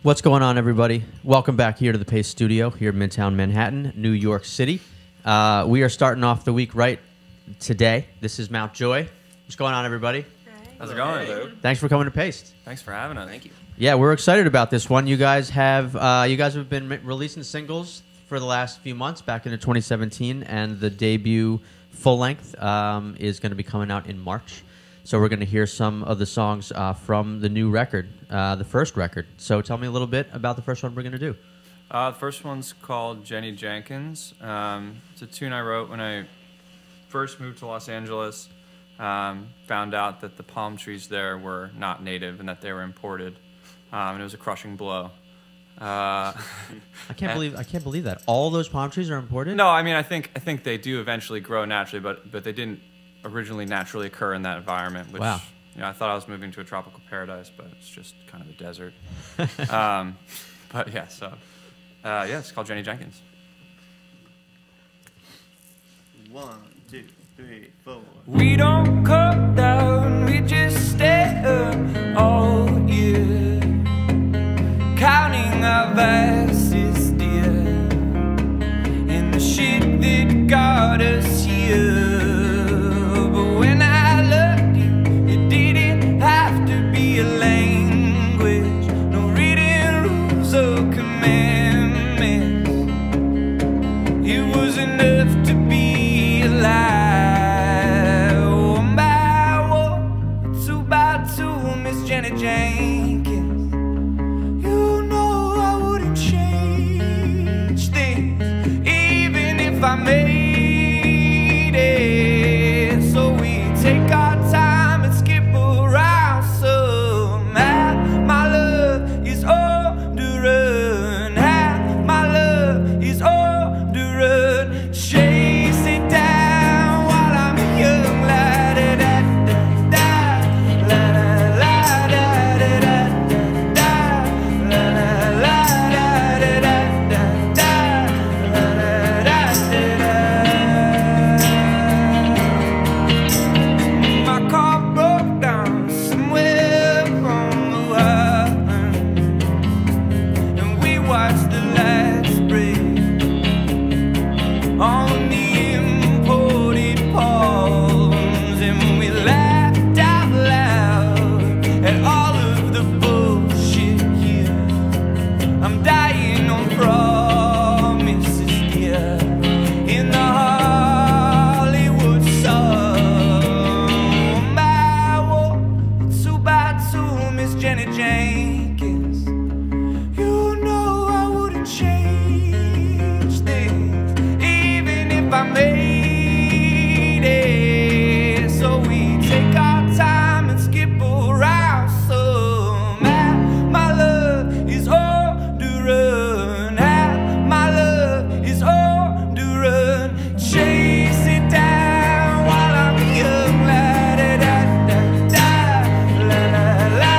What's going on, everybody? Welcome back here to the Paste Studio here in Midtown Manhattan, New York City. We are starting off the week right today. This is Mountjoy. What's going on, everybody? How's it going? Hello. Thanks for coming to Paste. Thanks for having us. Thank you. Yeah, we're excited about this one. You guys have been releasing singles for the last few months, back into 2017, and the debut full length is going to be coming out in March. So we're going to hear some of the songs from the new record, the first record. So tell me a little bit about the first one we're going to do. The first one's called Jenkins. It's a tune I wrote when I first moved to Los Angeles. Found out that the palm trees there were not native and that they were imported, and it was a crushing blow. I can't believe that all those palm trees are imported. No, I mean I think they do eventually grow naturally, but they didn't originally naturally occur in that environment. Which, wow. You know, I thought I was moving to a tropical paradise, but it's just kind of a desert. But yeah, so yeah, it's called Jenkins. 1, 2, 3, 4. We don't come down, we just stay up all year, counting our vices, dear, and the shit that got us here. But when I loved you, it didn't have to be a language, no reading rules or commandments. It was enough to be alive. Jenkins, you know I wouldn't change things, even if I made it. So we take our time and skip around somehow. My love is on the run. Half my love is on the run. Chase it down while I'm young. La da da da da, la da la. Jenkins, you know I wouldn't change things, even if I made it. So we take our time and skip around somehow. My love is on the run. My love is on the run. Chase it down while I'm young. La da da da da, la la la.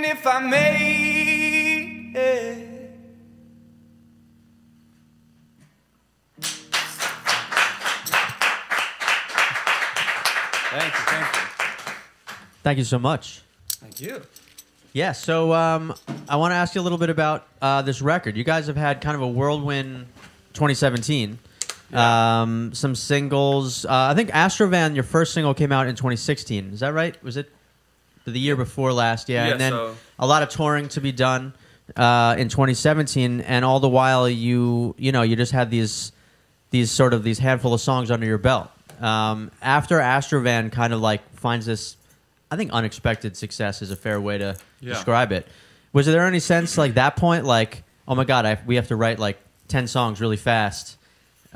If I made it. Thank you. Thank you so much. Thank you. Yeah, so I want to ask you a little bit about this record. You guys have had kind of a whirlwind 2017. Yeah. Some singles. I think Astrovan, your first single, came out in 2016. Is that right? Was it the year before last? Yeah. And then a lot of touring to be done in 2017, and all the while you just had these handful of songs under your belt. After Astrovan kind of like finds this, I think unexpected success is a fair way to describe it. Was there any sense like that point, like, oh my God, we have to write like 10 songs really fast,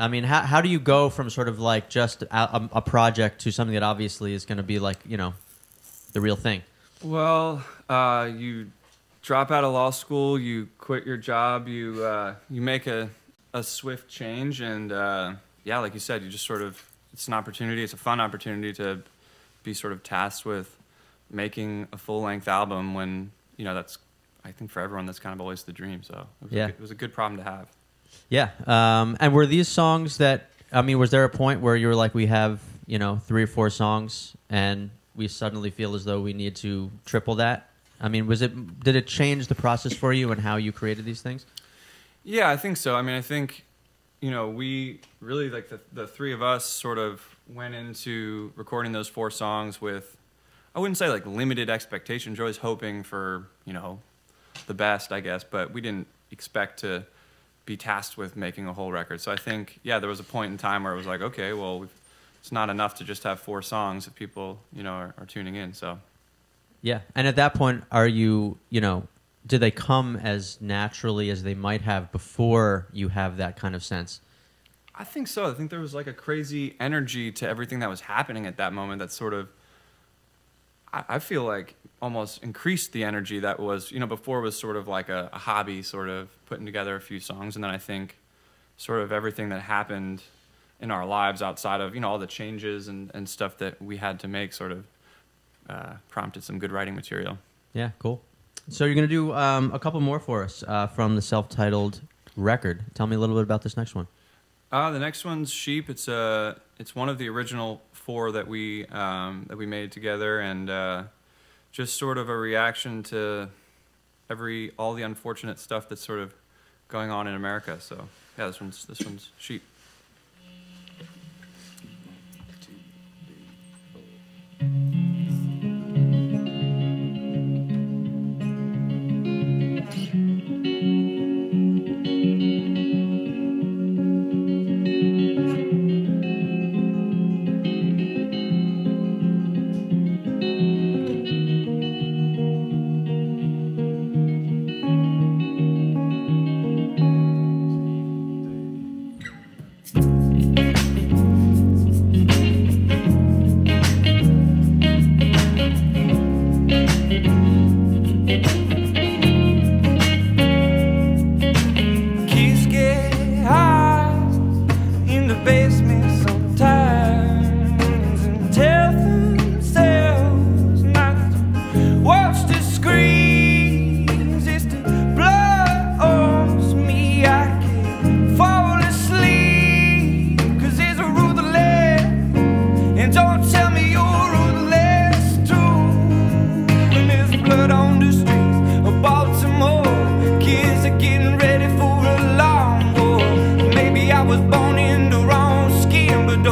I mean, how do you go from sort of like just a project to something that obviously is going to be like, you know, the real thing? Well, you drop out of law school, you quit your job, you make a swift change, and yeah, like you said, you just sort of, it's an opportunity, it's a fun opportunity to be sort of tasked with making a full-length album when, you know, that's, I think for everyone, that's kind of always the dream, so it was a good problem to have. Yeah, and were these songs that, I mean, was there a point where you were like, we have, you know, 3 or 4 songs, and we suddenly feel as though we need to triple that? I mean, did it change the process for you and how you created these things? Yeah, I think so. I mean, I think, you know, we really, like, the 3 of us sort of went into recording those 4 songs with, I wouldn't say like limited expectations. You're always hoping for, you know, the best, I guess, but we didn't expect to be tasked with making a whole record. So I think, yeah, there was a point in time where it was like, okay, well, it's not enough to just have 4 songs if people, you know, are tuning in, so. Yeah, and at that point, are you, you know, do they come as naturally as they might have before you have that kind of sense? I think so. I think there was like a crazy energy to everything that was happening at that moment that sort of, I feel like almost increased the energy that was, you know, before was sort of like a hobby, sort of putting together a few songs. And then I think sort of everything that happened in our lives outside of, you know, all the changes and stuff that we had to make sort of prompted some good writing material. Yeah, cool. So you're going to do a couple more for us from the self-titled record. Tell me a little bit about this next one. The next one's Sheep. It's one of the original 4 that we made together, and just sort of a reaction to all the unfortunate stuff that's sort of going on in America. So yeah, this one's Sheep. I was born in the wrong skin, but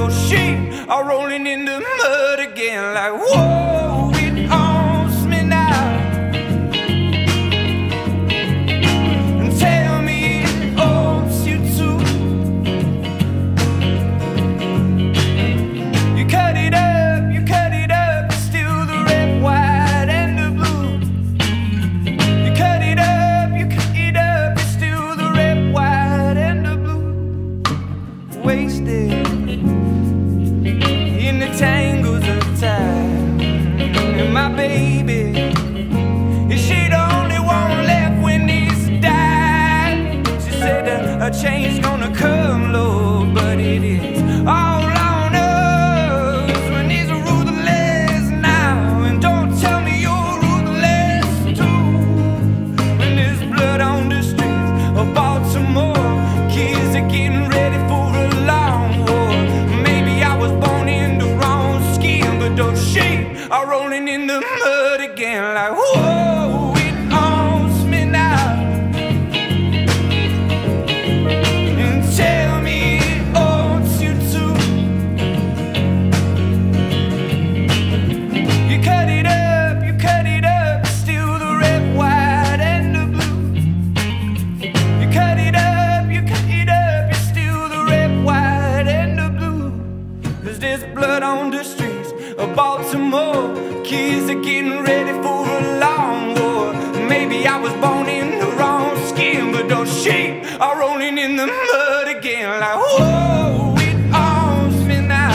those sheep are rolling in the mud again. again like, whoa, it owns me now.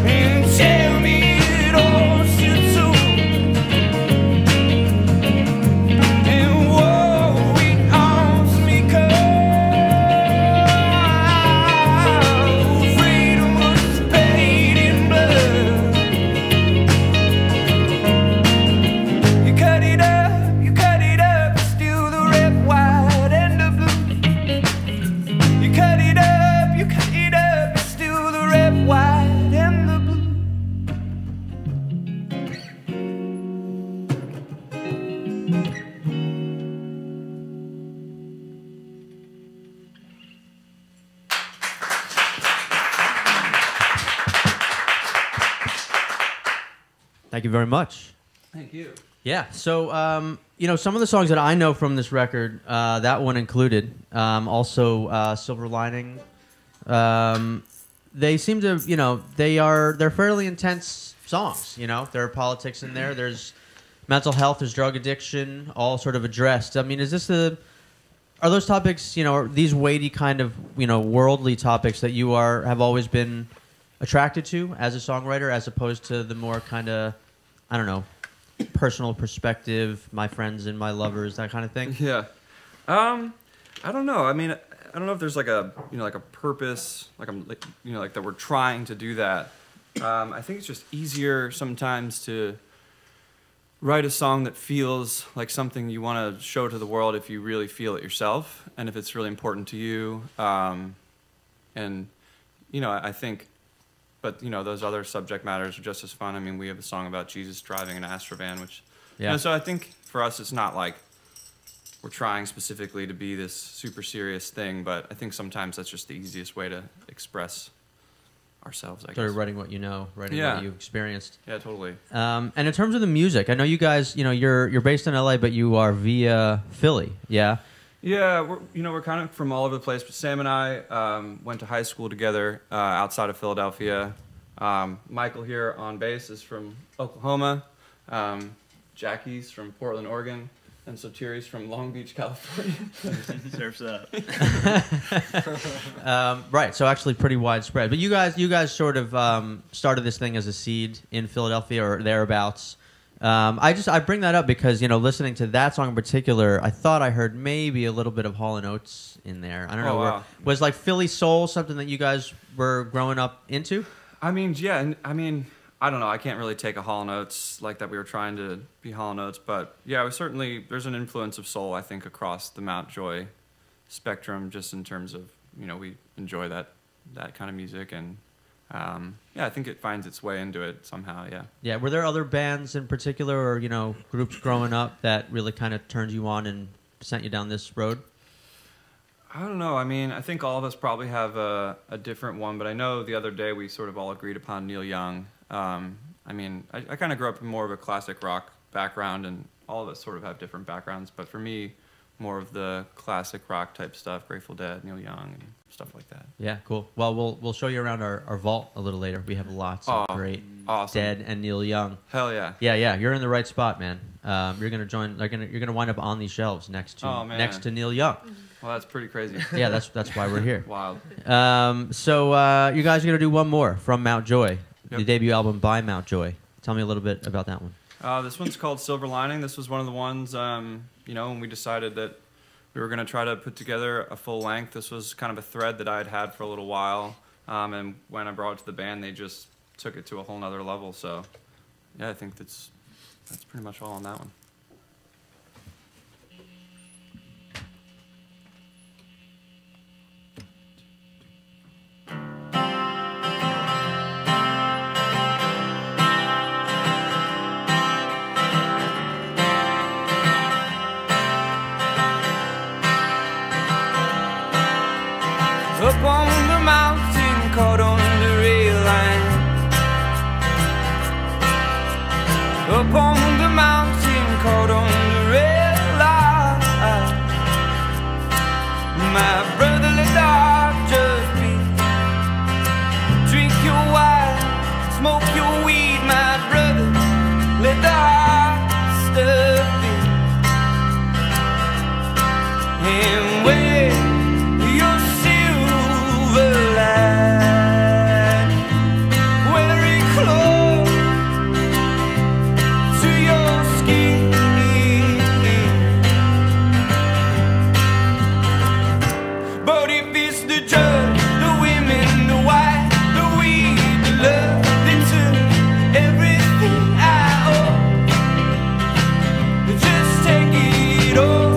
And tell me it owns you too. And whoa, it owns me 'cause freedom was paid in blood. You cut it up, still the red, white, and the blue. You cut it up, still the red, white, and the blue. Thank you very much. Thank you. Yeah. So, some of the songs that I know from this record, that one included, also Silver Lining. They seem to, they're fairly intense songs. There are politics in there. There's mental health. There's drug addiction, all sort of addressed. I mean, are those topics, are these weighty kind of, worldly topics that you have always been attracted to as a songwriter, as opposed to the more kind of, I don't know, personal perspective, my friends and my lovers, that kind of thing? Yeah. I don't know. I mean, I don't know if there's like a purpose, like that we're trying to do that. I think it's just easier sometimes to write a song that feels like something you want to show to the world if you really feel it yourself and if it's really important to you. I think, but those other subject matters are just as fun. I mean, we have a song about Jesus driving an Astrovan, which, so I think for us it's not like we're trying specifically to be this super serious thing, but I think sometimes that's just the easiest way to express ourselves, I guess. Sort of writing what you know, writing what you experienced. Yeah, totally. And in terms of the music, I know you guys, you're based in LA, but you are via Philly, yeah? Yeah, we're kind of from all over the place, but Sam and I went to high school together outside of Philadelphia. Michael here on bass is from Oklahoma. Jackie's from Portland, Oregon. And Sotiri's from Long Beach, California. Surf's up. Right, so actually pretty widespread. But you guys sort of started this thing as a seed in Philadelphia or thereabouts. I bring that up because listening to that song in particular, I thought I heard maybe a little bit of Hall & Oates in there. I don't know. Wow. Was like Philly soul something that you guys were growing up into? I mean, yeah. I don't know. I can't really take a Hall & Oates like that. We were trying to be Hall & Oates, but yeah, there's an influence of soul, I think, across the Mountjoy spectrum, just in terms of we enjoy that kind of music, and I think it finds its way into it somehow. Yeah. Yeah. Were there other bands in particular, or groups growing up that really kind of turned you on and sent you down this road? I don't know. I mean, I think all of us probably have a different one, but I know the other day we sort of all agreed upon Neil Young. I kind of grew up in more of a classic rock background, and all of us sort of have different backgrounds, but for me, more of the classic rock type stuff, Grateful Dead, Neil Young, and stuff like that. Yeah, cool. Well, we'll show you around our vault a little later. We have lots of great awesome. Dead and Neil Young. Hell yeah. Yeah, you're in the right spot, man. You're gonna wind up on these shelves next to Neil Young. Well, that's pretty crazy. Yeah, that's why we're here. Wild. So you guys are gonna do one more from Mountjoy. Yep. The debut album by Mountjoy. Tell me a little bit about that one. This one's called Silver Lining. This was one of the ones, when we decided that we were going to try to put together a full length. This was kind of a thread that I had for a little while, and when I brought it to the band, they just took it to a whole nother level. So, yeah, I think that's pretty much all on that one. Up on the mountain, caught on the rail line. Up on the mountain, caught on the rail line. My brotherly dog just be. Drink your wine, smoke your weed, my brother. Let the hard stuff be. And when the drugs, the women, the wine, the weed, the love. They took everything I owe. Just take it all.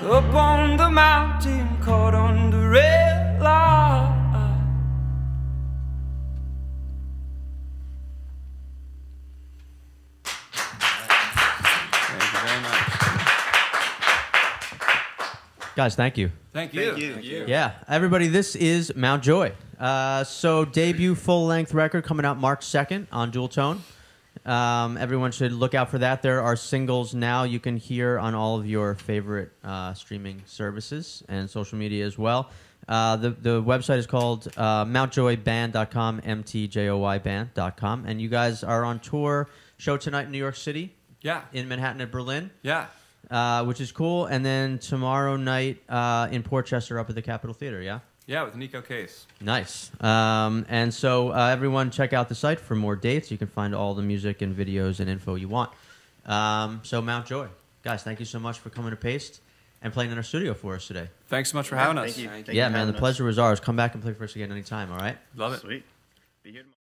Up on the mountain, caught on the red light. Thank you very much. Guys, thank you. Thank you. Thank you. Yeah, everybody, this is Mount Joy. So debut full-length record coming out March 2nd on Dual Tone. Everyone should look out for that. There are singles now you can hear on all of your favorite streaming services and social media as well. The website is called mountjoyband.com, mtjoyband.com. And you guys are on tour, show tonight in New York City. Yeah. In Manhattan and Berlin. Yeah. Which is cool. And then tomorrow night in Portchester up at the Capitol Theater, yeah? Yeah, with Nico Case. Nice. And so everyone check out the site for more dates. You can find all the music and videos and info you want. So Mount Joy. Guys, thank you so much for coming to Paste and playing in our studio for us today. Thanks so much for having us. Thank you. Yeah, man, the pleasure was ours. Come back and play for us again anytime, all right? Love it. Sweet. Be here tomorrow.